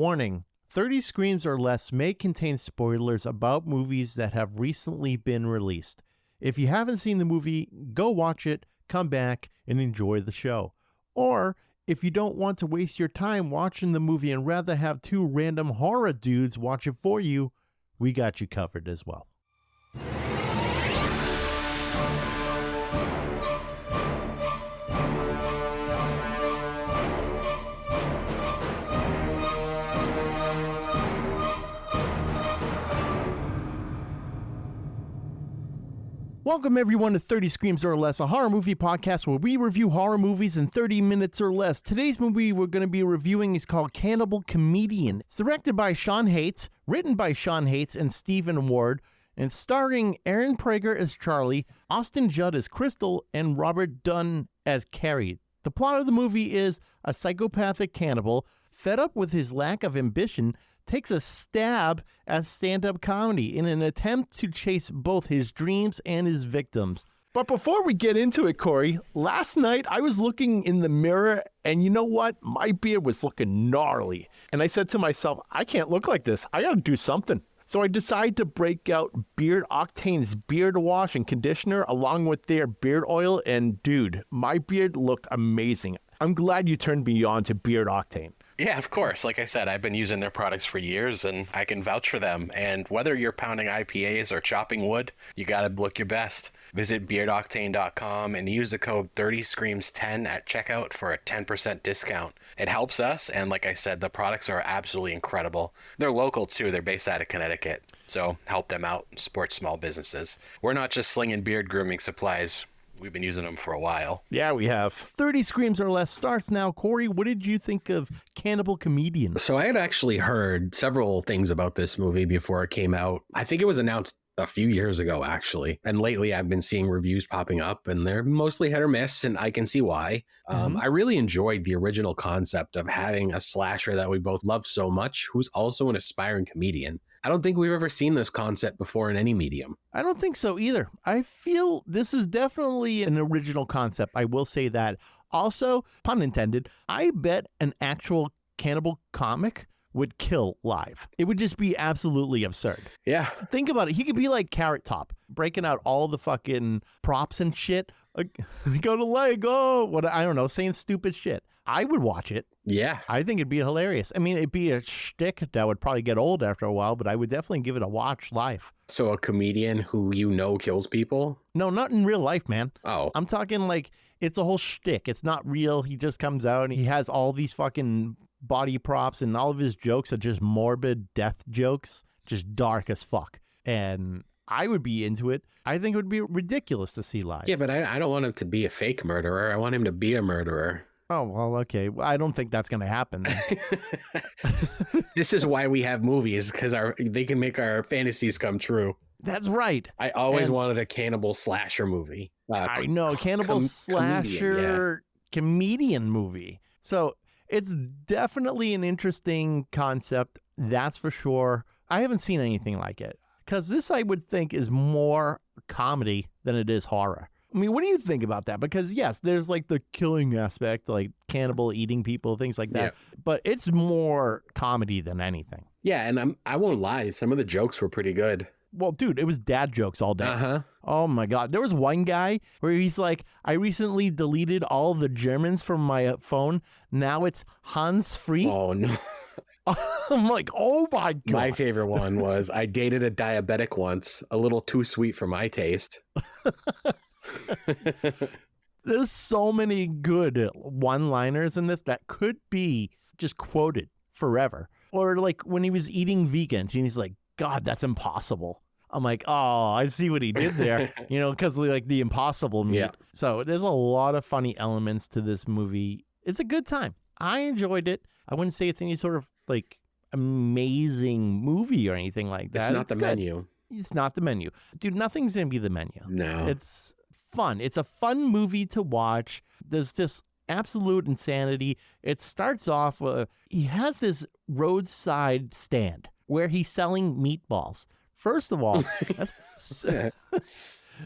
Warning, 30 Screams or Less may contain spoilers about movies that have recently been released. If you haven't seen the movie, go watch it, come back, and enjoy the show. Or, if you don't want to waste your time watching the movie and rather have two random horror dudes watch it for you, we got you covered as well. Welcome everyone to 30 Screams or Less, a horror movie podcast where we review horror movies in 30 minutes or less. Today's movie we're going to be reviewing is called Cannibal Comedian. It's directed by Sean Haitz, written by Sean Haitz and Stephen Ward, and starring Aaron Prager as Charlie, Austin Judd as Chrystal, and Robert Dunne as Carrey. The plot of the movie is a psychopathic cannibal, fed up with his lack of ambition, takes a stab at stand-up comedy in an attempt to chase both his dreams and his victims. But before we get into it, Corey, last night I was looking in the mirror and you know what? My beard was looking gnarly. And I said to myself, I can't look like this. I gotta do something. So I decided to break out Beard Octane's beard wash and conditioner along with their beard oil. And dude, my beard looked amazing. I'm glad you turned me on to Beard Octane. Yeah, of course. Like I said, I've been using their products for years and I can vouch for them. And whether you're pounding IPAs or chopping wood, you got to look your best. Visit beardoctane.com and use the code 30screams10 at checkout for a 10% discount. It helps us. And like I said, the products are absolutely incredible. They're local too. They're based out of Connecticut. So help them out, support small businesses. We're not just slinging beard grooming supplies. We've been using them for a while. Yeah, we have. 30 Screams or Less starts now. Corey, what did you think of Cannibal Comedian? So I had actually heard several things about this movie before it came out. I think it was announced a few years ago, actually. And lately I've been seeing reviews popping up and they're mostly hit or miss, and I can see why. I really enjoyed the original concept of having a slasher that we both love so much, who's also an aspiring comedian. I don't think we've ever seen this concept before in any medium. I don't think so either. I feel this is definitely an original concept. I will say that. Also, pun intended, I bet an actual cannibal comic would kill live. It would just be absolutely absurd. Yeah. Think about it. He could be like Carrot Top, breaking out all the fucking props and shit. Like, go to leg, oh, what, I don't know, saying stupid shit. I would watch it. Yeah. I think it'd be hilarious. I mean, it'd be a shtick that would probably get old after a while, but I would definitely give it a watch live. So a comedian who you know kills people? No, not in real life, man. Oh. I'm talking like it's a whole shtick. It's not real. He just comes out and he has all these fucking body props and all of his jokes are just morbid death jokes, just dark as fuck. And I would be into it. I think it would be ridiculous to see live. Yeah, but I don't want him to be a fake murderer. I want him to be a murderer. Oh, well, okay. Well, I don't think that's going to happen. This is why we have movies, because they can make our fantasies come true. That's right. I always wanted a cannibal slasher movie. I know, cannibal slasher comedian movie. So it's definitely an interesting concept. That's for sure. I haven't seen anything like it because this, I would think, is more comedy than it is horror. I mean, what do you think about that? Because yes, there's like the killing aspect, like cannibal eating people, things like that. Yeah. But it's more comedy than anything. Yeah, and I won't lie. Some of the jokes were pretty good. Well, dude, it was dad jokes all day. Oh my God. There was one guy where he's like, I recently deleted all the Germans from my phone. Now it's Hans free. Oh, no. I'm like, oh my God. My favorite one was I dated a diabetic once, a little too sweet for my taste. There's so many good one-liners in this that could be just quoted forever. Or like when he was eating vegans and he's like, God, that's impossible. I'm like, oh, I see what he did there, because like the impossible meat. Yeah. So there's a lot of funny elements to this movie. It's a good time. I enjoyed it. I wouldn't say it's any sort of like amazing movie or anything like that. It's not the menu. It's not the menu. Dude, nothing's going to be the menu. No. It's fun. It's a fun movie to watch. There's this absolute insanity. It starts off, he has this roadside stand where he's selling meatballs. First of all,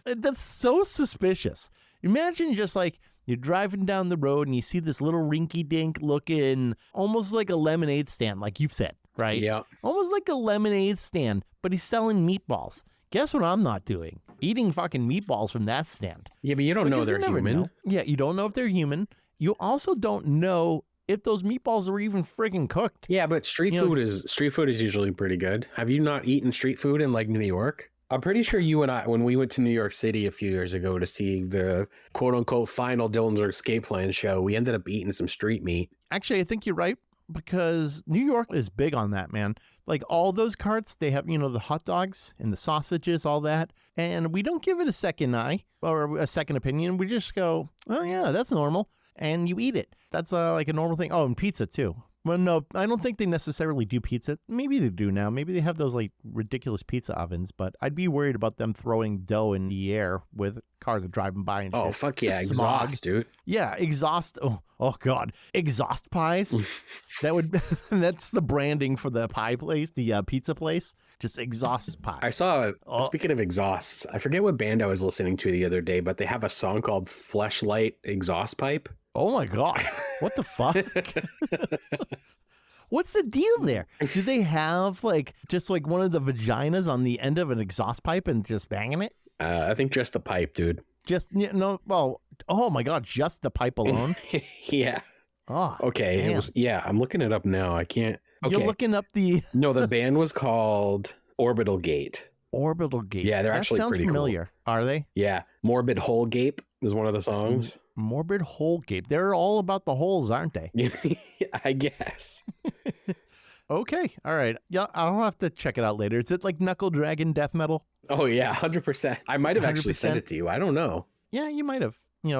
that's so suspicious. Imagine just like You're driving down the road and you see this little rinky-dink looking, almost like a lemonade stand, like you've said, right? Yeah. Almost like a lemonade stand, but he's selling meatballs. Guess what I'm not doing? Eating fucking meatballs from that stand. Yeah, but you don't know Because they're you never human. know. Yeah, you don't know if they're human. You also don't know if those meatballs are even friggin' cooked. Yeah, but street food is usually pretty good. Have you not eaten street food in like New York? I'm pretty sure you and I, when we went to New York City a few years ago to see the quote unquote final Dylan's Escape Plan show, we ended up eating some street meat. Actually, I think you're right, because New York is big on that, man. Like all those carts, they have, the hot dogs and the sausages, all that. And we don't give it a second eye or a second opinion. We just go, oh yeah, that's normal. And you eat it. That's like a normal thing. Oh, and pizza too. Well, no, I don't think they necessarily do pizza. Maybe they do now. Maybe they have those like ridiculous pizza ovens, but I'd be worried about them throwing dough in the air with cars driving by and shit. Oh, fuck yeah. Smog. Exhaust, dude. Yeah, exhaust. Oh God. Exhaust pies. That's the branding for the pie place, the pizza place. Just exhaust pie. I saw, speaking of exhausts, I forget what band I was listening to the other day, but they have a song called Fleshlight Exhaust Pipe. Oh my God. What the fuck? What's the deal there? Do they have just one of the vaginas on the end of an exhaust pipe and just banging it? I think just the pipe, dude. Oh my God, just the pipe alone? Yeah. Oh, okay. damn. It was, I'm looking it up now. I can't. Okay. You're looking up the... No, the band was called Orbital Gate. Orbital Gate. Yeah, they're actually pretty cool. That sounds familiar. Are they? Yeah. Morbid Hole Gape is one of the songs. Morbid Hole Gape. They're all about the holes, aren't they? I guess. Okay. All right. Yeah, I'll have to check it out later. Is it like Knuckle Dragon death metal? Oh, yeah. 100%. I might have actually 100%? sent it to you. I don't know. Yeah, you might have.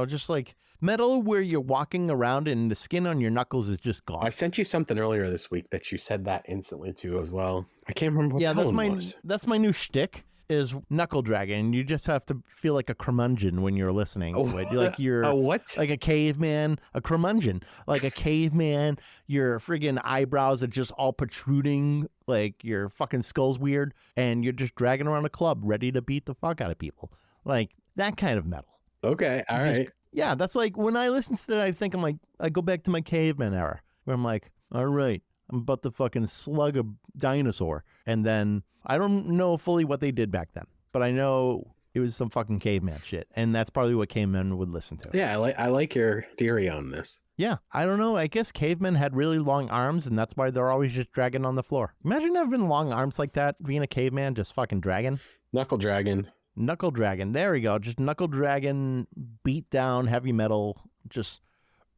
Just like metal where you're walking around and the skin on your knuckles is just gone. I sent you something earlier this week that you said that instantly to as well. I can't remember what the one was. That's my new shtick. Is Knuckle Dragon. You just have to feel like a curmudgeon when you're listening to it. You're a what? Like a caveman, a curmudgeon. Like a caveman, your friggin' eyebrows are just all protruding, like your fucking skull's weird, and you're just dragging around a club ready to beat the fuck out of people. Like that kind of metal. Okay, all right. Yeah, that's like when I listen to that, I go back to my caveman era, where I'm like, all right, I'm about to fucking slug a dinosaur. And then I don't know fully what they did back then, but I know it was some fucking caveman shit. And that's probably what cavemen would listen to. Yeah, I like your theory on this. Yeah, I don't know. I guess cavemen had really long arms, and that's why they're always just dragging on the floor. Imagine having long arms like that, being a caveman, just fucking dragging. Knuckle Dragon. Knuckle Dragon. There we go. Just Knuckle Dragon, beat down, heavy metal, just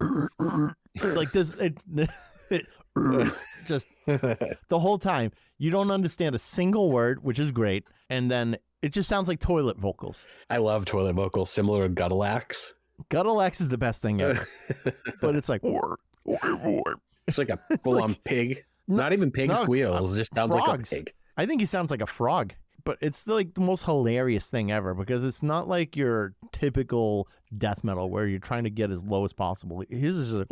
like this. Just the whole time. You don't understand a single word, which is great. And then it just sounds like toilet vocals. I love toilet vocals, similar to Guttalax. Guttalax is the best thing ever. But it's like... It's like a full-on pig. Not even pig squeals. It just sounds frogs. like a pig. I think he sounds like a frog. But it's like the most hilarious thing ever because it's not like your typical death metal where you're trying to get as low as possible. His is a...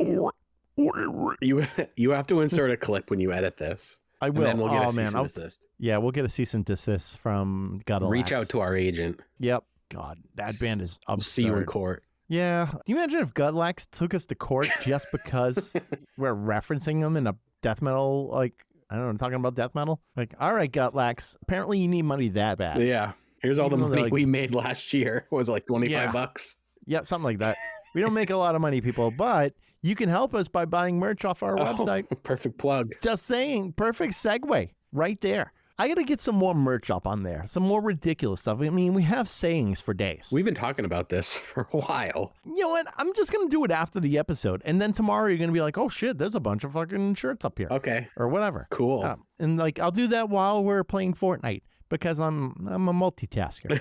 You have to insert a clip when you edit this. I will. And then we'll get a cease and desist. Yeah, we'll get a cease and desist from Guttalax. Reach out to our agent. Yep. God, that band is absurd. See you in court. Yeah. Can you imagine if Guttalax took us to court just because we're referencing them in a death metal, like, I don't know, talking about death metal? Like, all right, Guttalax, apparently you need money that bad. Yeah. Here's all the money we made last year. It was like 25 bucks. Yep, something like that. We don't make a lot of money, people, but you can help us by buying merch off our website. Perfect plug. Just saying. Perfect segue right there. I got to get some more merch up on there. Some more ridiculous stuff. I mean, we have sayings for days. We've been talking about this for a while. You know what? I'm just going to do it after the episode. And then tomorrow you're going to be like, oh shit, there's a bunch of fucking shirts up here. Okay. Or whatever. Cool. And like, I'll do that while we're playing Fortnite because I'm a multitasker.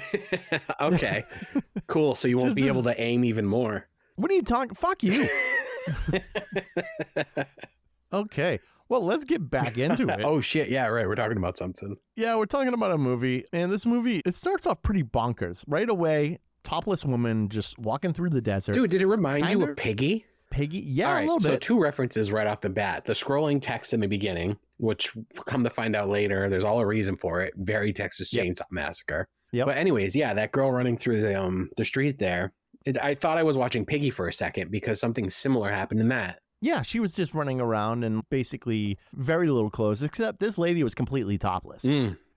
Okay. Cool. So you won't be able to aim even more. What are you talking? Fuck you. Okay. Well, let's get back into it. Oh, shit. Yeah, right. We're talking about something. Yeah, we're talking about a movie. And this movie, it starts off pretty bonkers. Right away, topless woman just walking through the desert. Dude, did it remind you of Piggy? Piggy? Yeah, all right, a little bit. So 2 references right off the bat. The scrolling text in the beginning, which come to find out later, there's all a reason for it. Very Texas Chainsaw Massacre. Yep. But anyways, yeah, that girl running through the street there. I thought I was watching Piggy for a second because something similar happened in that. Yeah, she was just running around and basically very little clothes, except this lady was completely topless.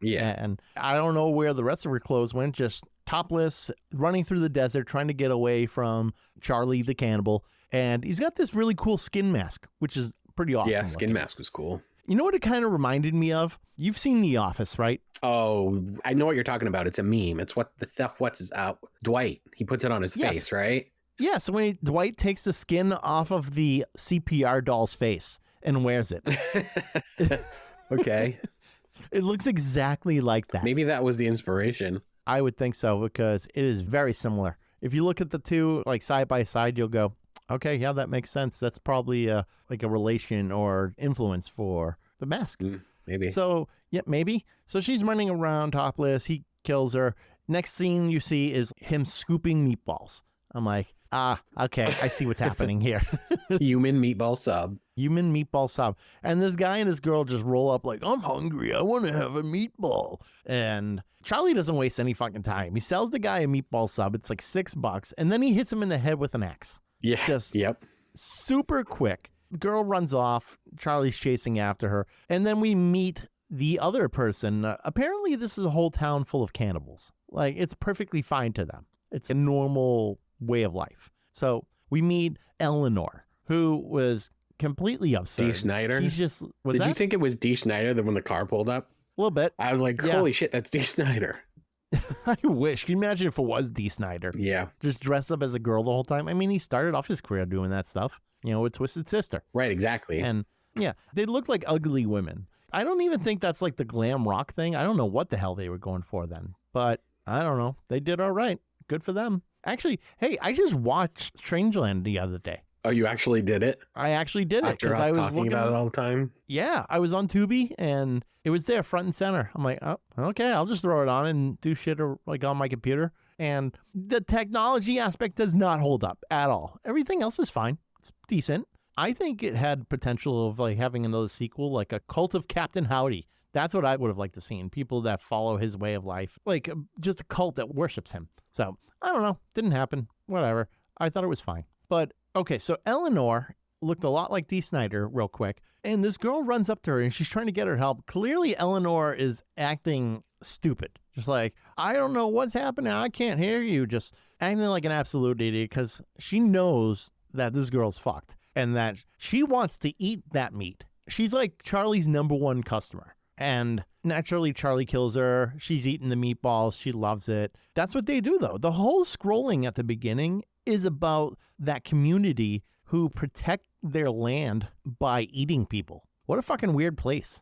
Yeah. And I don't know where the rest of her clothes went, just topless, running through the desert, trying to get away from Charlie the cannibal. And he's got this really cool skin mask, which is pretty awesome. Yeah, looking. skin mask was cool. You know what it kind of reminded me of? You've seen The Office, right? Oh, I know what you're talking about. It's a meme. It's what the stuff, Dwight, he puts it on his face, right? Yeah, so when Dwight takes the skin off of the CPR doll's face and wears it. Okay. It looks exactly like that. Maybe that was the inspiration. I would think so, because it is very similar. If you look at the two like side by side, you'll go, okay, yeah, that makes sense. That's probably like a relation or influence for the mask. Maybe. So, yeah, maybe. So she's running around topless. He kills her. Next scene you see is him scooping meatballs. I'm like, okay, I see what's happening here. Human meatball sub. Human meatball sub. And this guy and his girl just roll up like, I'm hungry. I want to have a meatball. And Charlie doesn't waste any fucking time. He sells the guy a meatball sub. It's like $6. And then he hits him in the head with an axe. Yeah. Just Yep. super quick. The girl runs off. Charlie's chasing after her. And then we meet the other person. Apparently, this is a whole town full of cannibals. Like, it's perfectly fine to them. It's a normal way of life. So we meet Eleanor, who was completely absurd. Dee Snider? She's just, Did you think it was Dee Snider when the car pulled up? A little bit. I was like, holy shit, that's Dee Snider. I wish. Can you imagine if it was Dee Snider? Yeah. Just dressed up as a girl the whole time. I mean, he started off his career doing that stuff, with Twisted Sister. Right, exactly. And yeah, they looked like ugly women. I don't even think that's like the glam rock thing. I don't know what the hell they were going for then, but I don't know. They did all right. Good for them. Actually, hey, I just watched Strangeland the other day. Oh, you actually did it? I actually did it. After us talking about it all the time? Yeah, I was on Tubi and it was there front and center. I'm like, oh, okay, I'll just throw it on and do shit like on my computer. And the technology aspect does not hold up at all. Everything else is fine. It's decent. I think it had potential of like having another sequel, like a Cult of Captain Howdy. That's what I would have liked to see. People that follow his way of life, like just a cult that worships him. So I don't know. Didn't happen. Whatever. I thought it was fine. But okay, so Eleanor looked a lot like Dee Snider real quick. And this girl runs up to her and she's trying to get her help. Clearly, Eleanor is acting stupid. Just like, I don't know what's happening. I can't hear you. Just acting like an absolute idiot because she knows that this girl's fucked and that she wants to eat that meat. She's like Charlie's #1 customer. And naturally, Charlie kills her. She's eating the meatballs. She loves it. That's what they do, though. The whole scrolling at the beginning is about that community who protect their land by eating people. What a fucking weird place.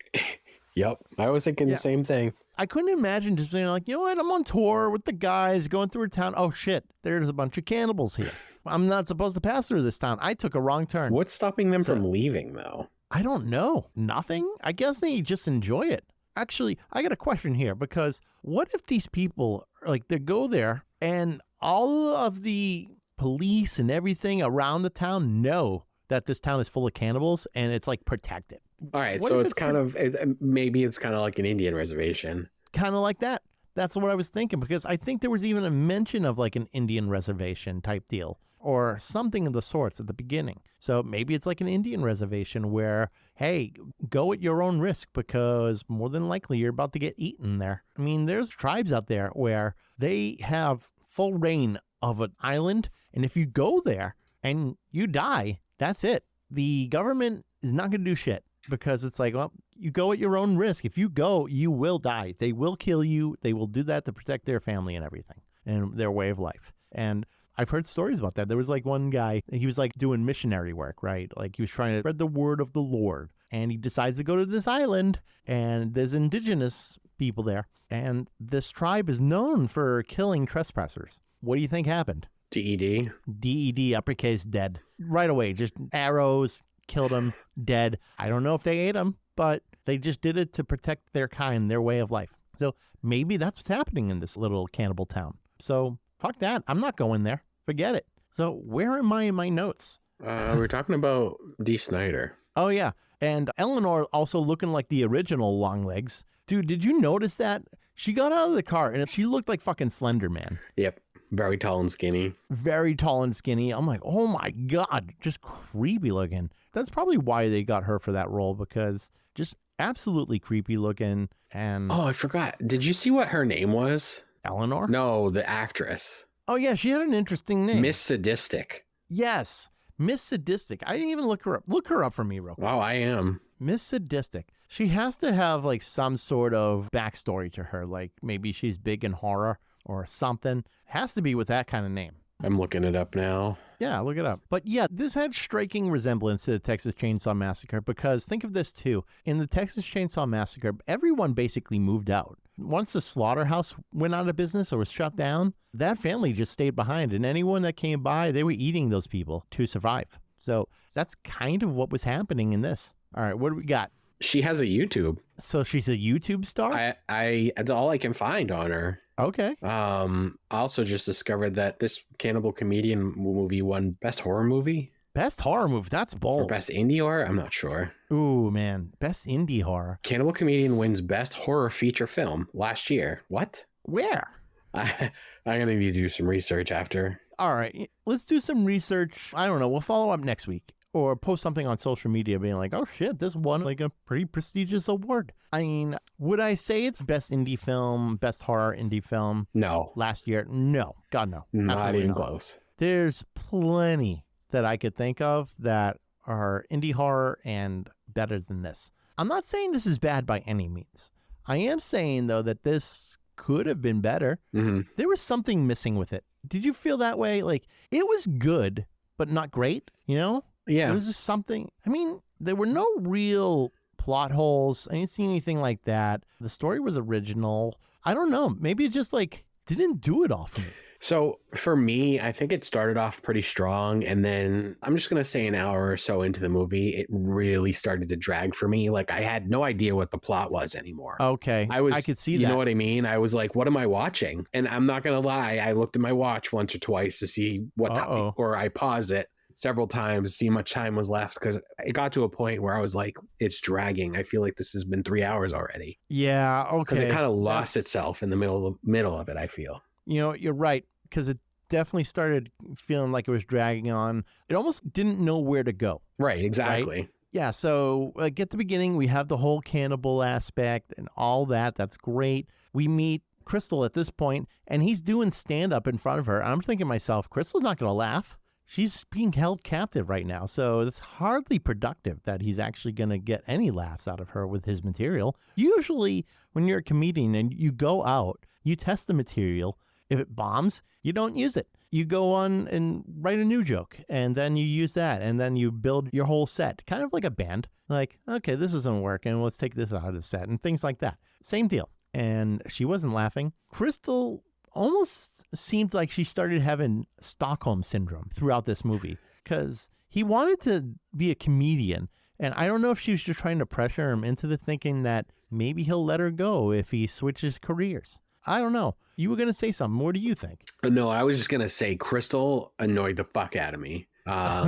Yep. I was thinking the same thing. I couldn't imagine just being like, you know what? I'm on tour with the guys going through a town. Oh, shit. There's a bunch of cannibals here. I'm not supposed to pass through this town. I took a wrong turn. What's stopping them from leaving, though? I don't know. Nothing? I guess they just enjoy it. Actually, I got a question here because what if these people, like, they go there and all of the police and everything around the town know that this town is full of cannibals and it's, like, protected? All right, so it's kind of, maybe it's kind of like an Indian reservation. Kind of like that. That's what I was thinking because I think there was even a mention of, like, an Indian reservation type deal or something of the sorts at the beginning. So maybe it's like an Indian reservation where, hey, go at your own risk because more than likely you're about to get eaten there. I mean, there's tribes out there where they have full reign of an island. And if you go there and you die, that's it. The government is not going to do shit because it's like, well, you go at your own risk. If you go, you will die. They will kill you. They will do that to protect their family and everything and their way of life. And I've heard stories about that. There was like one guy, he was like doing missionary work, right? Like he was trying to spread the word of the Lord. And he decides to go to this island and there's indigenous people there. And this tribe is known for killing trespassers. What do you think happened? DED? DED, uppercase, dead. Right away, just arrows, killed him, dead. I don't know if they ate him, but they just did it to protect their kind, their way of life. So maybe that's what's happening in this little cannibal town. So fuck that. I'm not going there. Forget it. So where am I in my notes? We're talking about Dee Snider. Oh, yeah. And Eleanor also looking like the original Longlegs. Dude, did you notice that? She got out of the car and she looked like fucking Slender Man. Yep. Very tall and skinny. Very tall and skinny. I'm like, oh my God, just creepy looking. That's probably why they got her for that role, because just absolutely creepy looking. And Oh, I forgot. Did you see what her name was? Eleanor? No, the actress. Oh yeah, she had an interesting name. Miss Sadistic. Yes, Miss Sadistic. I didn't even look her up. Look her up for me real quick. Oh, I am. Miss Sadistic. She has to have like some sort of backstory to her. Like maybe she's big in horror or something. Has to be with that kind of name. I'm looking it up now. Yeah, look it up. But yeah, this had striking resemblance to the Texas Chainsaw Massacre, because think of this too. In the Texas Chainsaw Massacre, everyone basically moved out. Once the slaughterhouse went out of business or was shut down, that family just stayed behind. And anyone that came by, they were eating those people to survive. So that's kind of what was happening in this. All right, what do we got? She has a YouTube. So she's a YouTube star? I that's all I can find on her. Okay. I also just discovered that this Cannibal Comedian movie won Best Horror Movie. Best horror movie. That's Or bold. Best Indie Horror? I'm not sure. Ooh, man. Best indie horror. Cannibal Comedian wins Best Horror Feature Film last year. What? Where? I'm going to need to do some research after. All right. Let's do some research. I don't know. We'll follow up next week or post something on social media being like, oh shit, this won like a pretty prestigious award. I mean, would I say it's best indie film, best horror indie film No. last year? No. God, no. Not Absolutely even not. close. There's plenty that I could think of that are indie horror and better than this. I'm not saying this is bad by any means. I am saying, though, that this could have been better. Mm-hmm. There was something missing with it. Did you feel that way? Like, it was good, but not great, you know? Yeah. It was just something. I mean, there were no real plot holes. I didn't see anything like that. The story was original. I don't know. Maybe it just, like, didn't do it all for me. So for me, I think it started off pretty strong. And then I'm just going to say an hour or so into the movie, it really started to drag for me. Like I had no idea what the plot was anymore. Okay. I could see that. You know what I mean? I was like, what am I watching? And I'm not going to lie. I looked at my watch once or twice to see what time, or I paused it several times, see how much time was left. Cause it got to a point where I was like, it's dragging. I feel like this has been 3 hours already. Yeah. Okay. Cause it kind of lost itself in the middle of it, I feel. You know, you're right. Because it definitely started feeling like it was dragging on. It almost didn't know where to go. Right, exactly. Right? Yeah, so like at the beginning, we have the whole cannibal aspect and all that. That's great. We meet Chrystal at this point, and he's doing stand-up in front of her. I'm thinking to myself, Crystal's not going to laugh. She's being held captive right now, so it's hardly productive that he's actually going to get any laughs out of her with his material. Usually, when you're a comedian and you go out, you test the material. If it bombs, you don't use it. You go on and write a new joke, and then you use that, and then you build your whole set, kind of like a band. Like, okay, this isn't working. Let's take this out of the set, and things like that. Same deal. And she wasn't laughing. Chrystal almost seemed like she started having Stockholm syndrome throughout this movie, because he wanted to be a comedian, and I don't know if she was just trying to pressure him into the thinking that maybe he'll let her go if he switches careers. I don't know. You were going to say something. What do you think? No, I was just going to say Chrystal annoyed the fuck out of me.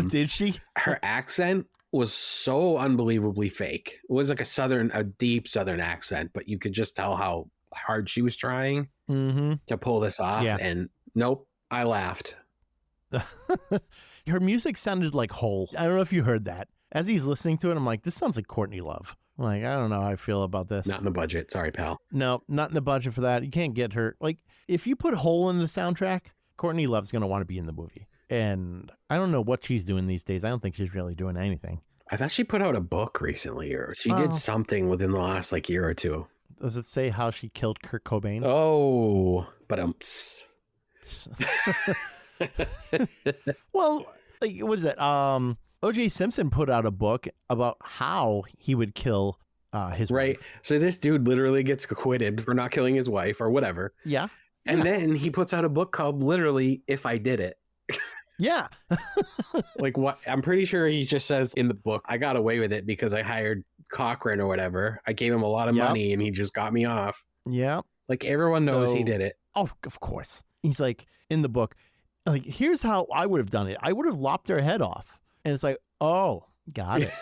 Did she? Her accent was so unbelievably fake. It was like a deep Southern accent, but you could just tell how hard she was trying to pull this off. Yeah. And nope, I laughed. Her music sounded like Hole. I don't know if you heard that. As he's listening to it, I'm like, this sounds like Courtney Love. I'm like, I don't know how I feel about this. Not in the budget. Sorry, pal. No, not in the budget for that. You can't get her. Like, if you put Hole in the soundtrack, Courtney Love's going to want to be in the movie. And I don't know what she's doing these days. I don't think she's really doing anything. I thought she put out a book recently, or she did something within the last year or two. Does it say how she killed Kurt Cobain? Oh, but Well, like, what is it? O.J. Simpson put out a book about how he would kill his right. wife. So this dude literally gets acquitted for not killing his wife or whatever. Yeah. And then he puts out a book called literally If I Did It. Yeah. Like what? I'm pretty sure he just says in the book, I got away with it because I hired Cochran or whatever. I gave him a lot of money and he just got me off. Yeah. Like everyone knows he did it. Oh, of course. He's like, in the book, like, here's how I would have done it. I would have lopped her head off. And it's like, oh, got it.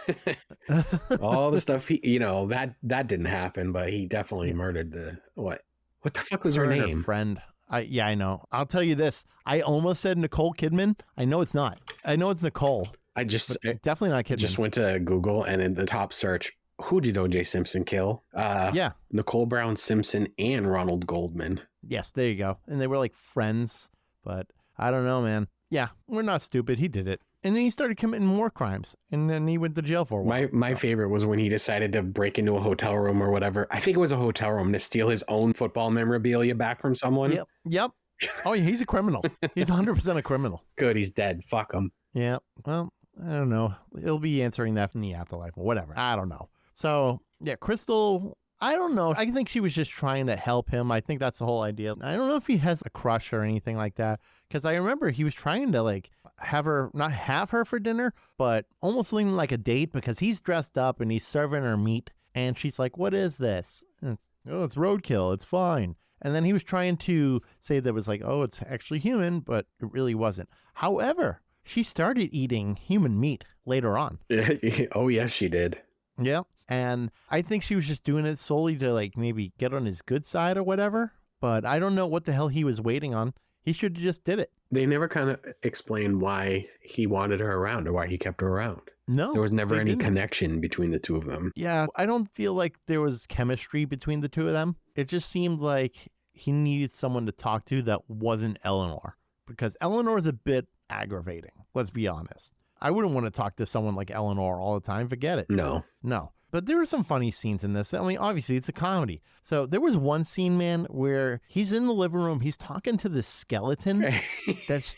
All the stuff that didn't happen, but he definitely murdered what the fuck was her name? Her friend. I know. I'll tell you this. I almost said Nicole Kidman. I know it's not. I know it's Nicole. I Definitely not Kidman. just went to Google, and in the top search, who did O.J. Simpson kill? Yeah. Nicole Brown Simpson and Ronald Goldman. Yes, there you go. And they were like friends, but I don't know, man. Yeah, we're not stupid. He did it. And then he started committing more crimes, and then he went to jail for a while. My favorite was when he decided to break into a hotel room or whatever. I think it was a hotel room to steal his own football memorabilia back from someone. Yep. Oh, yeah, he's a criminal. He's 100% a criminal. Good, he's dead. Fuck him. Yeah, well, I don't know. He'll be answering that in the afterlife or whatever. I don't know. So, yeah, Chrystal, I don't know. I think she was just trying to help him. I think that's the whole idea. I don't know if he has a crush or anything like that, because I remember he was trying to like not have her for dinner, but almost leaning like a date, because he's dressed up and he's serving her meat. And she's like, what is this? And it's roadkill. It's fine. And then he was trying to say that it was like, oh, it's actually human, but it really wasn't. However, she started eating human meat later on. Oh, yes, she did. Yeah. And I think she was just doing it solely to like maybe get on his good side or whatever. But I don't know what the hell he was waiting on. He should have just did it. They never kind of explained why he wanted her around or why he kept her around. No. There was never any connection between the two of them. Yeah. I don't feel like there was chemistry between the two of them. It just seemed like he needed someone to talk to that wasn't Eleanor, because Eleanor is a bit aggravating. Let's be honest. I wouldn't want to talk to someone like Eleanor all the time. Forget it. No. But there were some funny scenes in this. I mean, obviously, it's a comedy. So there was one scene, man, where he's in the living room. He's talking to this skeleton that's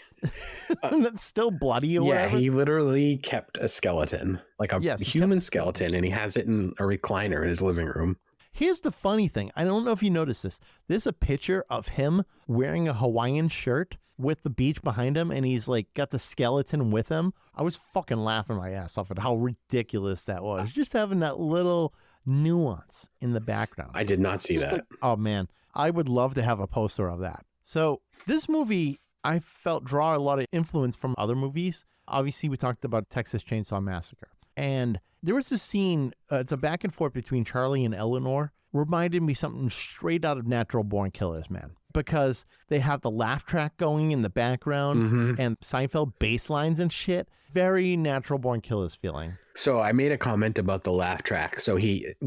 still bloody or whatever. Yeah, he literally kept a skeleton, like a human skeleton, and he has it in a recliner in his living room. Here's the funny thing. I don't know if you noticed this. There's a picture of him wearing a Hawaiian shirt with the beach behind him, and he's like got the skeleton with him. I was fucking laughing my ass off at how ridiculous that was. Just having that little nuance in the background. I did not see that. Like, oh man, I would love to have a poster of that. So this movie, I felt, draw a lot of influence from other movies. Obviously, we talked about Texas Chainsaw Massacre. And there was this scene, it's a back and forth between Charlie and Eleanor, reminded me something straight out of Natural Born Killers, man. Because they have the laugh track going in the background and Seinfeld bass lines and shit. Very Natural Born Killers feeling. So I made a comment about the laugh track. So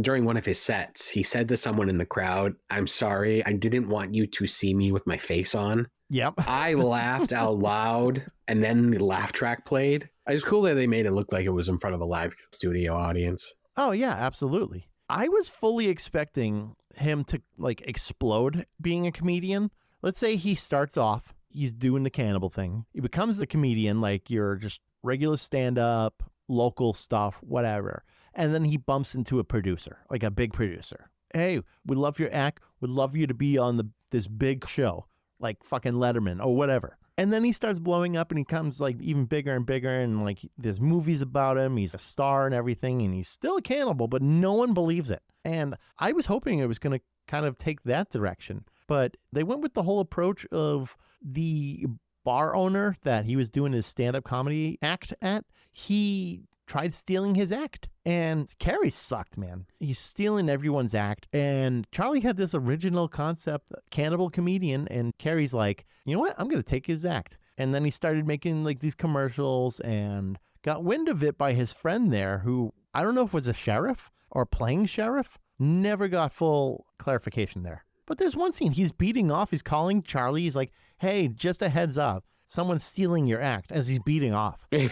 during one of his sets, he said to someone in the crowd, "I'm sorry, I didn't want you to see me with my face on." Yep. I laughed out loud, and then the laugh track played. It's cool that they made it look like it was in front of a live studio audience. Oh, yeah, absolutely. I was fully expecting him to like explode being a comedian. Let's say he starts off, he's doing the cannibal thing. He becomes a comedian, like you're just regular stand-up, local stuff, whatever. And then he bumps into a producer, like a big producer. Hey, we love your act. We'd love you to be on this big show, like fucking Letterman or whatever. And then he starts blowing up and he comes like even bigger and bigger, and like there's movies about him. He's a star and everything, and he's still a cannibal, but no one believes it. And I was hoping it was going to kind of take that direction, but they went with the whole approach of the bar owner that he was doing his stand-up comedy act at. He tried stealing his act, and Carrey sucked, man. He's stealing everyone's act. And Charlie had this original concept, Cannibal Comedian, and Carrey's like, you know what? I'm going to take his act. And then he started making like these commercials and got wind of it by his friend there, who I don't know if was a sheriff or playing sheriff. Never got full clarification there. But there's one scene, he's beating off, he's calling Charlie, he's like, hey, just a heads up, someone's stealing your act, as he's beating off. Who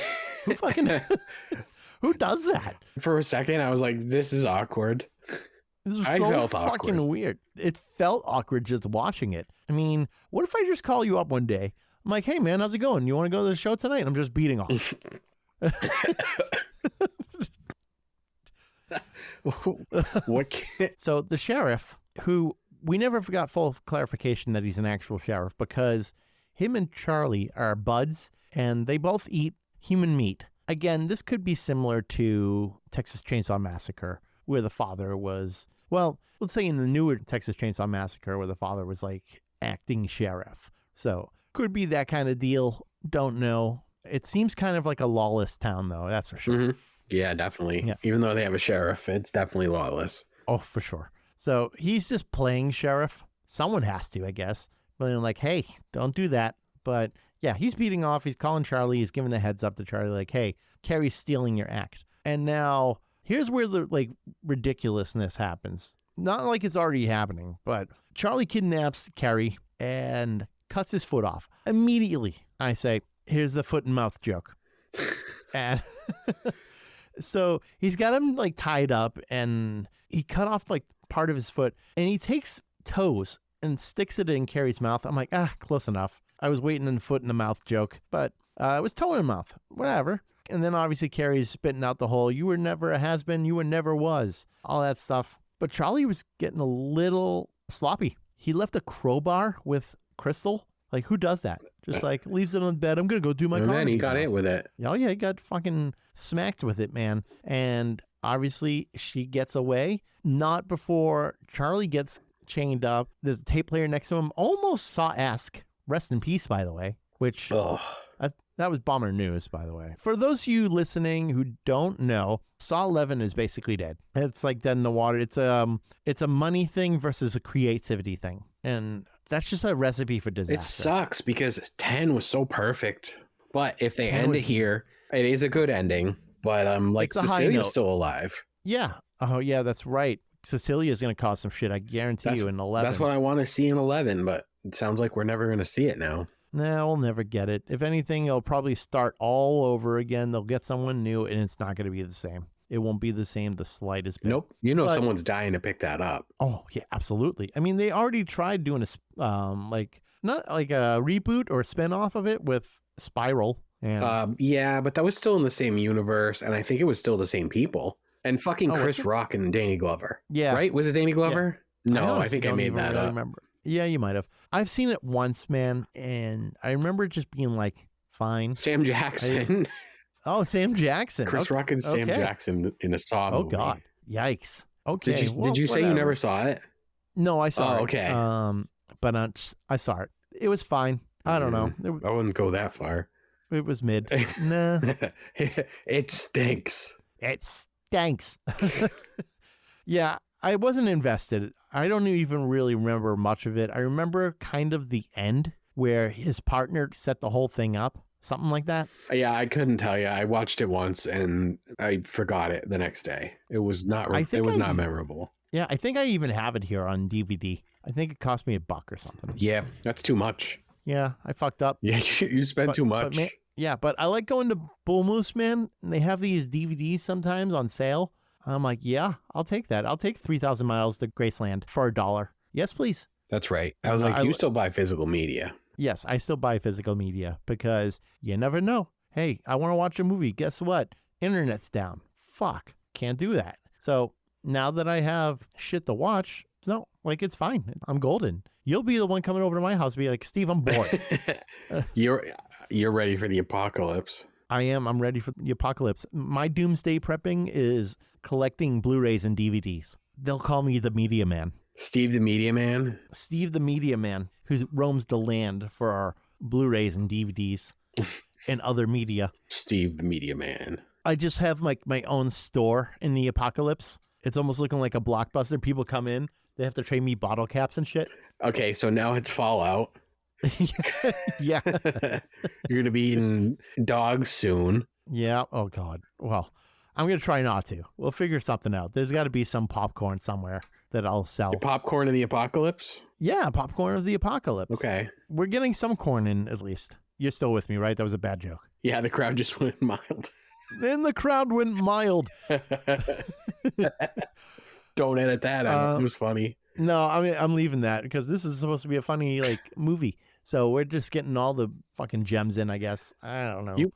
fucking, who does that? For a second, I was like, this is awkward. This was I so felt fucking awkward. weird. It felt awkward just watching it. I mean, what if I just call you up one day? I'm like, hey man, how's it going? You want to go to the show tonight? I'm just beating off. What? So the sheriff, who we never got full clarification that he's an actual sheriff, because him and Charlie are buds and they both eat human meat. Again, this could be similar to Texas Chainsaw Massacre, where the father was, well, let's say in the newer Texas Chainsaw Massacre, where the father was like acting sheriff. So could be that kind of deal. Don't know. It seems kind of like a lawless town, though. That's for sure. Mm-hmm. Yeah, definitely. Yeah. Even though they have a sheriff, it's definitely lawless. Oh, for sure. So he's just playing sheriff. Someone has to, I guess, being like, hey, don't do that. But yeah, he's beating off. He's calling Charlie. He's giving the heads up to Charlie, like, hey, Carrie's stealing your act. And now here's where the like ridiculousness happens. Not like it's already happening, but Charlie kidnaps Carrey and cuts his foot off. Immediately, I say, here's the foot and mouth joke. And so he's got him like tied up and he cut off like part of his foot and he takes toes and sticks it in Carrie's mouth. I'm like, close enough. I was waiting on the foot in the mouth joke, but it was toe in the mouth, whatever. And then obviously Carrie's spitting out the whole, you were never a has-been, you were never was, all that stuff. But Charlie was getting a little sloppy. He left a crowbar with Chrystal. Like, who does that? Just like leaves it on the bed. I'm going to go do my comedy. And then he got it with it. Oh, yeah, he got fucking smacked with it, man. And obviously she gets away. Not before Charlie gets chained up. There's a tape player next to him. Almost Saw-esque. Rest in peace, by the way. Which, that was bomber news, by the way. For those of you listening who don't know, Saw 11 is basically dead. It's like dead in the water. It's a money thing versus a creativity thing. And that's just a recipe for disaster. It sucks because 10 was so perfect. But if they end it here, it is a good ending. But like Cecilia's still alive. Yeah. Oh, yeah, that's right. Cecilia's going to cause some shit, I guarantee you, in 11. That's what I want to see in 11, but it sounds like we're never going to see it now. Nah, we'll never get it. If anything, they'll probably start all over again. They'll get someone new, and it's not going to be the same. It won't be the same the slightest bit. Nope. Someone's dying to pick that up. Oh, yeah, absolutely. I mean, they already tried doing not like a reboot or a spinoff of it with Spiral. And yeah, but that was still in the same universe, and I think it was still the same people. And fucking Chris Rock and Danny Glover. Yeah. Right? Was it Danny Glover? Yeah. No, I think I made that up. Remember. Yeah, you might have. I've seen it once, man, and I remember it just being like, fine. Sam Jackson. Sam Jackson. Chris Rock and Sam Jackson in a Saw movie. Oh, God. Yikes. Okay. Did you say you never saw it? No, I saw it. Okay. But I saw it. It was fine. I don't know. I wouldn't go that far. It was mid. Nah. It stinks. It stinks. Yeah, I wasn't invested. I don't even really remember much of it. I remember kind of the end where his partner set the whole thing up. Something like that. Yeah, I couldn't tell you. I watched it once and I forgot it the next day. It was not not memorable. Yeah, I think I even have it here on DVD. I think it cost me $1 or something. Yeah, that's too much. Yeah, I fucked up. Yeah, you spent too much. But I like going to Bull Moose, man. And they have these DVDs sometimes on sale. I'm like, yeah, I'll take that. I'll take 3,000 Miles to Graceland for $1. Yes, please. That's right. I was like, you still buy physical media. Yes, I still buy physical media because you never know. Hey, I want to watch a movie. Guess what? Internet's down. Fuck. Can't do that. So now that I have shit to watch, no, like it's fine. I'm golden. You'll be the one coming over to my house and be like, Steve, I'm bored. You're ready for the apocalypse. I am. I'm ready for the apocalypse. My doomsday prepping is collecting Blu-rays and DVDs. They'll call me the Media Man. Steve the Media Man? Steve the Media Man, who roams the land for our Blu-rays and DVDs and other media. Steve the Media Man. I just have my own store in the apocalypse. It's almost looking like a Blockbuster. People come in, they have to trade me bottle caps and shit. Okay, so now it's Fallout. Yeah. You're going to be eating dogs soon. Yeah. Oh, God. Well, I'm going to try not to. We'll figure something out. There's got to be some popcorn somewhere that I'll sell. The popcorn of the apocalypse? Yeah, popcorn of the apocalypse. Okay. We're getting some corn in, at least. You're still with me, right? That was a bad joke. Yeah, the crowd just went mild. Then the crowd went mild. Don't edit that out. It was funny. No, I mean, I'm leaving that because this is supposed to be a funny movie. So we're just getting all the fucking gems in, I guess. I don't know. You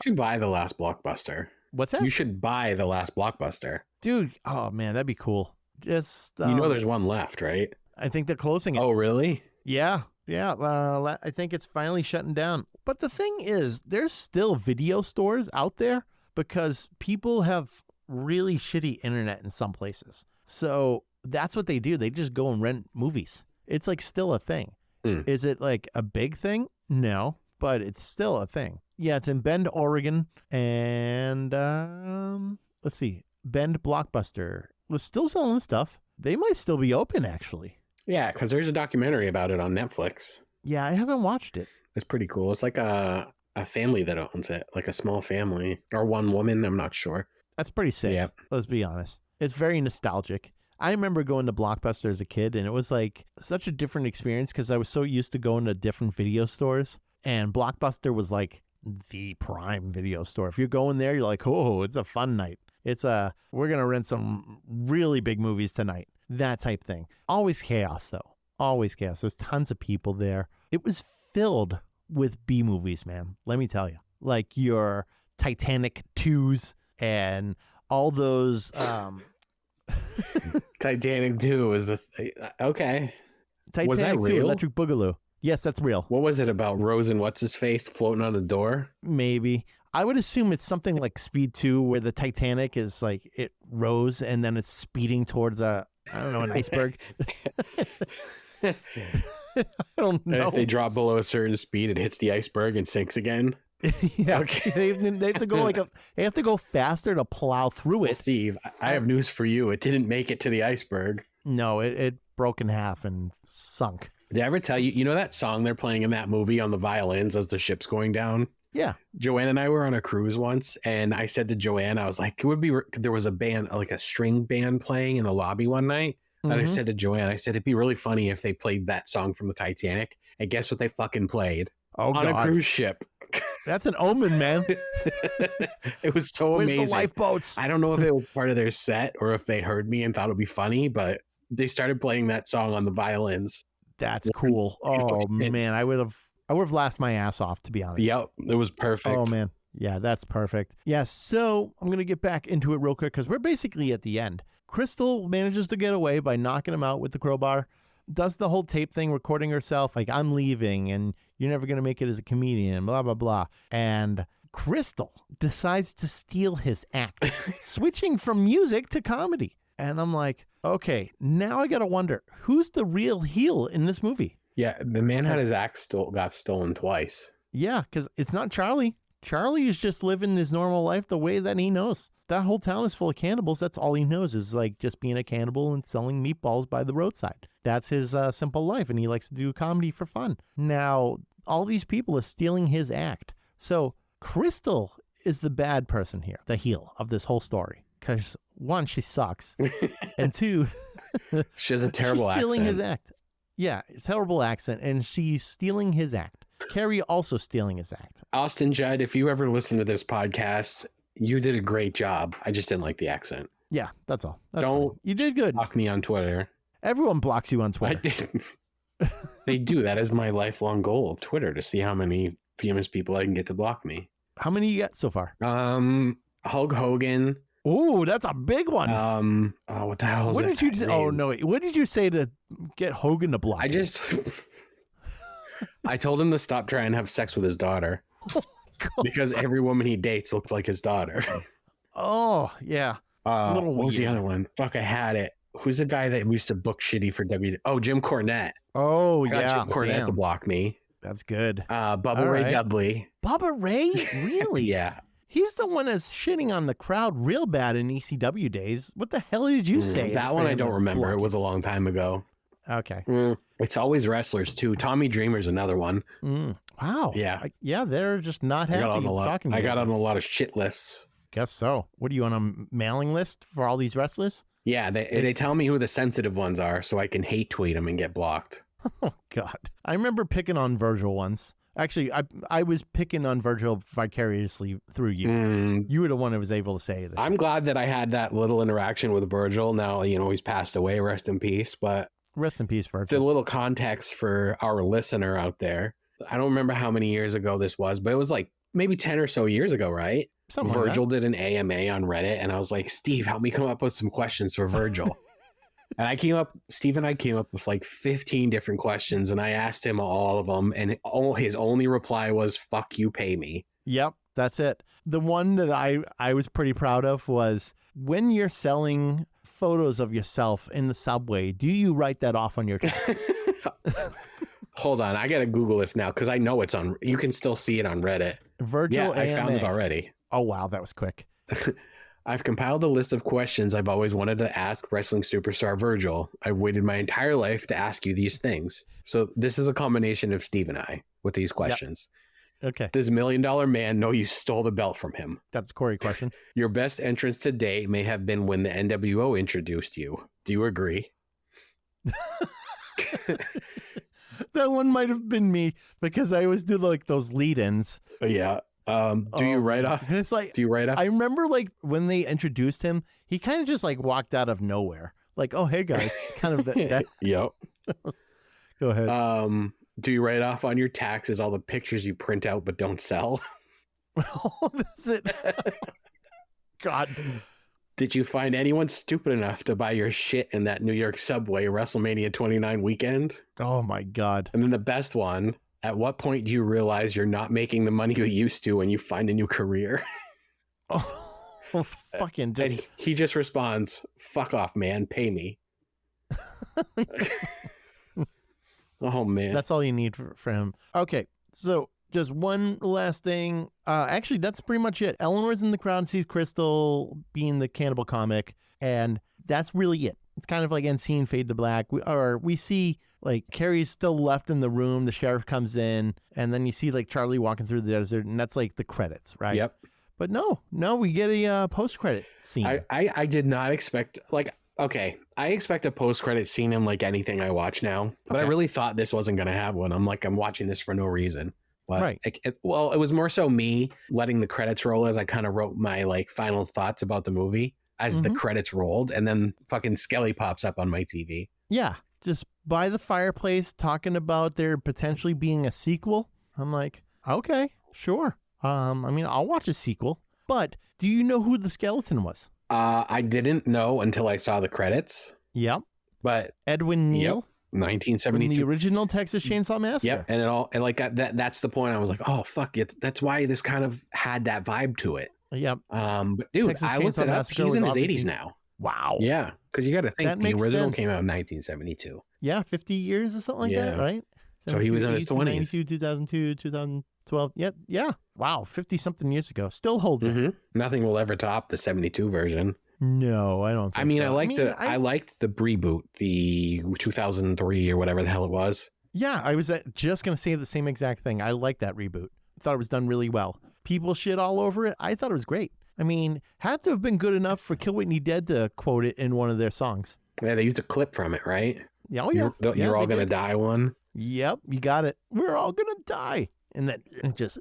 should buy the last Blockbuster. What's that? You should buy the last Blockbuster. Dude, oh man, that'd be cool. Just there's one left, right? I think they're closing it. Oh, really? Yeah. I think it's finally shutting down. But the thing is, there's still video stores out there because people have really shitty internet in some places. So that's what they do. They just go and rent movies. It's like still a thing. Is it like a big thing? No, but it's still a thing. Yeah, it's in Bend, Oregon. And let's see. Bend Blockbuster was still selling stuff. They might still be open, actually. Yeah, because there's a documentary about it on Netflix. Yeah, I haven't watched it. It's pretty cool. It's like a family that owns it, like a small family or one woman. I'm not sure. That's pretty sick. Yeah. Let's be honest. It's very nostalgic. I remember going to Blockbuster as a kid, and it was like such a different experience because I was so used to going to different video stores, and Blockbuster was like the prime video store. If you're going there, you're like, oh, it's a fun night. We're going to rent some really big movies tonight. That type thing. Always chaos, though. Always chaos. There's tons of people there. It was filled with B movies, man. Let me tell you. Like your Titanic 2s and all those... Titanic 2 was the... Okay. Titanic was that 2, real? Electric Boogaloo. Yes, that's real. What was it about Rose and what's-his-face floating on the door? Maybe. I would assume it's something like Speed 2 where the Titanic is like it rose and then it's speeding towards an iceberg. I don't know. And if they drop below a certain speed, it hits the iceberg and sinks again. Yeah, Okay. they have to go they have to go faster to plow through Well, it. Steve, I have news for you. It didn't make it to the iceberg. No, it broke in half and sunk. Did I ever tell you, you know that song they're playing in that movie on the violins as the ship's going down? Yeah. Joanne and I were on a cruise once, and I said to Joanne, I was like, there was a band, like a string band playing in the lobby one night. And I said to Joanne, it'd be really funny if they played that song from the Titanic. And guess what they fucking played? Oh, on God. a cruise ship. That's an omen, man. It was so Where's amazing. the lifeboats? I don't know if it was part of their set or if they heard me and thought it'd be funny, but they started playing that song on the violins. That's cool. Oh, man. I would have laughed my ass off, to be honest. Yep, it was perfect. Oh, man. Yeah, that's perfect. Yeah, so I'm going to get back into it real quick because we're basically at the end. Chrystal manages to get away by knocking him out with the crowbar, does the whole tape thing, recording herself like, I'm leaving and you're never going to make it as a comedian, blah, blah, blah. And Chrystal decides to steal his act, switching from music to comedy. And I'm like, okay, now I got to wonder, who's the real heel in this movie? Yeah, the man had his act got stolen twice. Yeah, because it's not Charlie. Charlie is just living his normal life the way that he knows. That whole town is full of cannibals. That's all he knows is like just being a cannibal and selling meatballs by the roadside. That's his simple life, and he likes to do comedy for fun. Now, all these people are stealing his act. So Chrystal is the bad person here, the heel of this whole story. Because one, she sucks. And two, she has a terrible she's stealing accent. his act. Yeah, terrible accent. And she's stealing his act. Carrey also stealing his act. Austin Judd, if you ever listen to this podcast, you did a great job. I just didn't like the accent. Yeah, that's all. That's Don't fine. You did good. block me on Twitter. Everyone blocks you on I Twitter. didn't. They do. That is my lifelong goal of Twitter, to see how many famous people I can get to block me. How many you got so far? Hulk Hogan. Ooh, that's a big one. What the hell is What that did you guy's say? Oh, name? no. Wait. What did you say to get Hogan to block you? I told him to stop trying to have sex with his daughter because every woman he dates looked like his daughter. Oh, yeah. What was the weird. other one? Fuck, I had it. Who's the guy that used to book shitty for W? Oh, Jim Cornette. Oh, I got yeah. Jim Cornette to Damn. block me. That's good. Bubba All Ray right. Dudley. Bubba Ray? Really? Yeah. He's the one that's shitting on the crowd real bad in ECW days. What the hell did you say? That for one I him don't to remember. block It you? was a long time ago. Okay. It's always wrestlers too. Tommy Dreamer's another one. Wow. Yeah. Yeah, they're just not happy talking to I you. got on a lot of shit lists. Guess so. What are you on a mailing list for all these wrestlers? Yeah, they tell me who the sensitive ones are so I can hate tweet them and get blocked. Oh, God. I remember picking on Virgil once. Actually, I was picking on Virgil vicariously through you. You were the one that was able to say this. I'm glad that I had that little interaction with Virgil. Now, he's passed away. Rest in peace. But Rest in peace, Virgil. the little context for our listener out there. I don't remember how many years ago this was, but it was like maybe 10 or so years ago, right? Something like Virgil did an AMA on Reddit, and I was like, Steve, help me come up with some questions for Virgil. And Steve and I came up with like 15 different questions, and I asked him all of them, and his only reply was, fuck you, pay me. Yep, that's it. The one that I was pretty proud of was when you're selling photos of yourself in the subway, do you write that off on your check? Hold on, I gotta Google this now because I know you can still see it on Reddit. Virgil Yeah, I found it AMA. already. Oh, wow, that was quick. I've compiled a list of questions I've always wanted to ask wrestling superstar Virgil. I've waited my entire life to ask you these things. So this is a combination of Steve and I with these questions. Yep. Okay. Does $1 Million Man know you stole the belt from him? That's a Corey question. Your best entrance to date may have been when the NWO introduced you. Do you agree? That one might have been me because I always do like those lead-ins. Yeah. Do you write off? It's like, do you write off? I remember like when they introduced him, he kind of just like walked out of nowhere. Like, oh, hey guys, kind of that. Yep. Go ahead. Do you write off on your taxes all the pictures you print out but don't sell? Oh, that's it. God. Did you find anyone stupid enough to buy your shit in that New York subway WrestleMania 29 weekend? Oh my God. And then the best one, at what point do you realize you're not making the money you used to when you find a new career? Oh, fucking just... And he just responds, fuck off, man, pay me. Oh, man. That's all you need for him. Okay, so just one last thing. Actually, that's pretty much it. Eleanor's in the crowd, sees Chrystal being the cannibal comic, and that's really it. It's kind of like end scene, fade to black. We see like Carrey's still left in the room. The sheriff comes in, and then you see like Charlie walking through the desert, and that's like the credits, right? Yep. But no, we get a post-credit scene. I did not expect, like, okay, I expect a post-credit scene in like anything I watch now, but I really thought this wasn't going to have one. I'm watching this for no reason. But right. It was more so me letting the credits roll as I kind of wrote my like final thoughts about the movie as the credits rolled, and then fucking Skelly pops up on my TV. Yeah, just by the fireplace talking about there potentially being a sequel. I'm like, okay, sure. I mean, I'll watch a sequel, but do you know who the skeleton was? I didn't know until I saw the credits. Yep. But Edwin Neal. Yep. 1972. The original Texas Chainsaw Massacre. Yep. And like that's the point. I was like, oh fuck it. That's why this kind of had that vibe to it. Yep. But dude, Texas I looked Chainsaw it up. Massacre He's in his obviously... 80s now. Wow. Yeah. Because you got to think that the original sense. came out in 1972. Yeah, 50 years or something like that, right? So he was in his 20s. 92, 2002, 2012. Yeah. Wow, 50-something years ago. Still holds it. Nothing will ever top the 72 version. No, I don't think I mean, so. I liked the reboot, the 2003 or whatever the hell it was. Yeah, I was just going to say the same exact thing. I like that reboot. I thought it was done really well. People shit all over it. I thought it was great. I mean, had to have been good enough for Kill Whitney Dead to quote it in one of their songs. Yeah, they used a clip from it, right? Yeah, oh yeah. You're all going to die one. Yep, you got it. We're all going to die. And that just,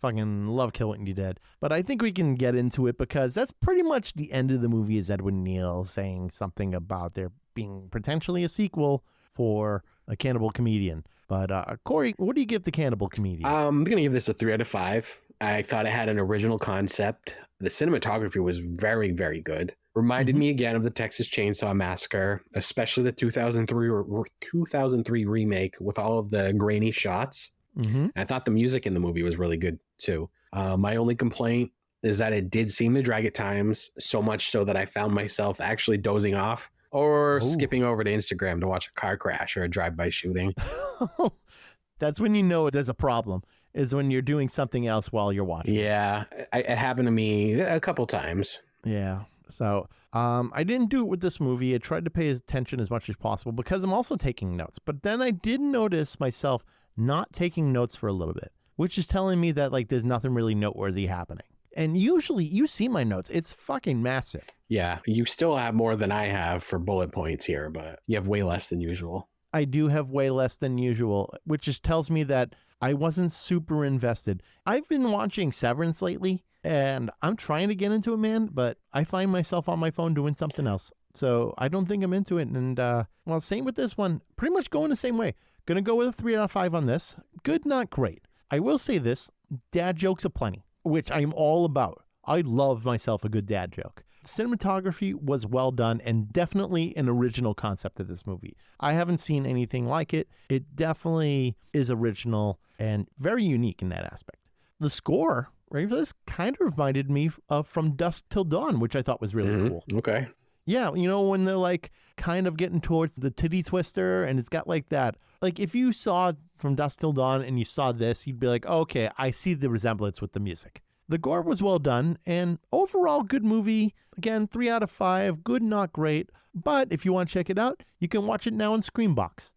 fucking love Kill Whitney Dead. But I think we can get into it because that's pretty much the end of the movie is Edwin Neal saying something about there being potentially a sequel for a Cannibal Comedian. But Corey, what do you give the Cannibal Comedian? I'm going to give this a 3 out of 5. I thought it had an original concept. The cinematography was very, very good. Reminded me again of the Texas Chainsaw Massacre, especially the 2003 remake with all of the grainy shots. I thought the music in the movie was really good too. My only complaint is that it did seem to drag at times, so much so that I found myself actually dozing off or skipping over to Instagram to watch a car crash or a drive-by shooting. That's when you know there's a problem, is when you're doing something else while you're watching. Yeah, it happened to me a couple times. Yeah. So I didn't do it with this movie. I tried to pay attention as much as possible because I'm also taking notes. But then I did notice myself not taking notes for a little bit, which is telling me that like there's nothing really noteworthy happening. And usually you see my notes. It's fucking massive. Yeah, you still have more than I have for bullet points here, but you have way less than usual. I do have way less than usual, which just tells me that I wasn't super invested. I've been watching Severance lately, and I'm trying to get into it, man, but I find myself on my phone doing something else. So I don't think I'm into it. And, well, same with this one. Pretty much going the same way. Going to go with a 3 out of 5 on this. Good, not great. I will say this. Dad jokes aplenty, which I'm all about. I love myself a good dad joke. Cinematography was well done and definitely an original concept of this movie. I haven't seen anything like it. It definitely is original and very unique in that aspect. The score, right, for this kind of reminded me of From Dusk Till Dawn, which I thought was really cool. Okay. Yeah, you know, when they're like kind of getting towards the titty twister and it's got like that. Like if you saw From Dusk Till Dawn and you saw this, you'd be like, oh, okay, I see the resemblance with the music. The gore was well done, and overall good movie. Again, 3 out of 5, good, not great. But if you want to check it out, you can watch it now on Screambox.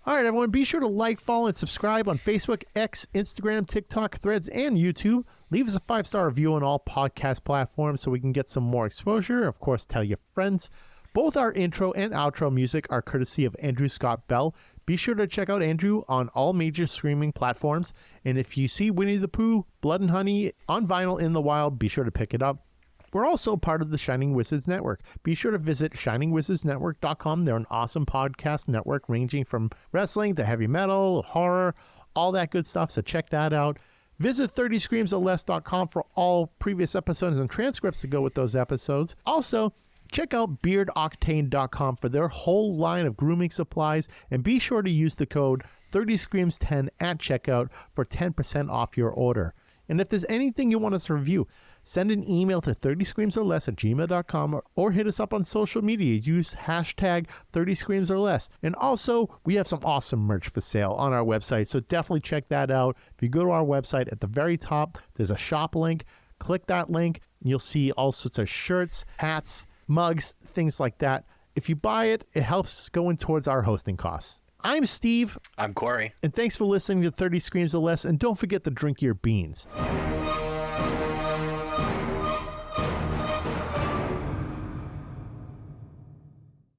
All right, everyone, be sure to like, follow, and subscribe on Facebook, X, Instagram, TikTok, Threads, and YouTube. Leave us a 5-star review on all podcast platforms so we can get some more exposure. Of course, tell your friends. Both our intro and outro music are courtesy of Andrew Scott Bell. Be sure to check out Andrew on all major streaming platforms. And if you see Winnie the Pooh, Blood and Honey on vinyl in the wild, be sure to pick it up. We're also part of the Shining Wizards Network. Be sure to visit shiningwizardsnetwork.com. They're an awesome podcast network ranging from wrestling to heavy metal, horror, all that good stuff. So check that out. Visit 30screamsorless.com for all previous episodes and transcripts to go with those episodes. Also, check out beardoctane.com for their whole line of grooming supplies. And be sure to use the code 30screams10 at checkout for 10% off your order. And if there's anything you want us to review, send an email to 30screamsorless@gmail.com or hit us up on social media. Use hashtag 30screamsorless. And also, we have some awesome merch for sale on our website, so definitely check that out. If you go to our website, at the very top, there's a shop link. Click that link, and you'll see all sorts of shirts, hats, mugs, things like that. If you buy it, it helps going towards our hosting costs. I'm Steve. I'm Corey. And thanks for listening to 30 Screams or Less. And don't forget to drink your beans.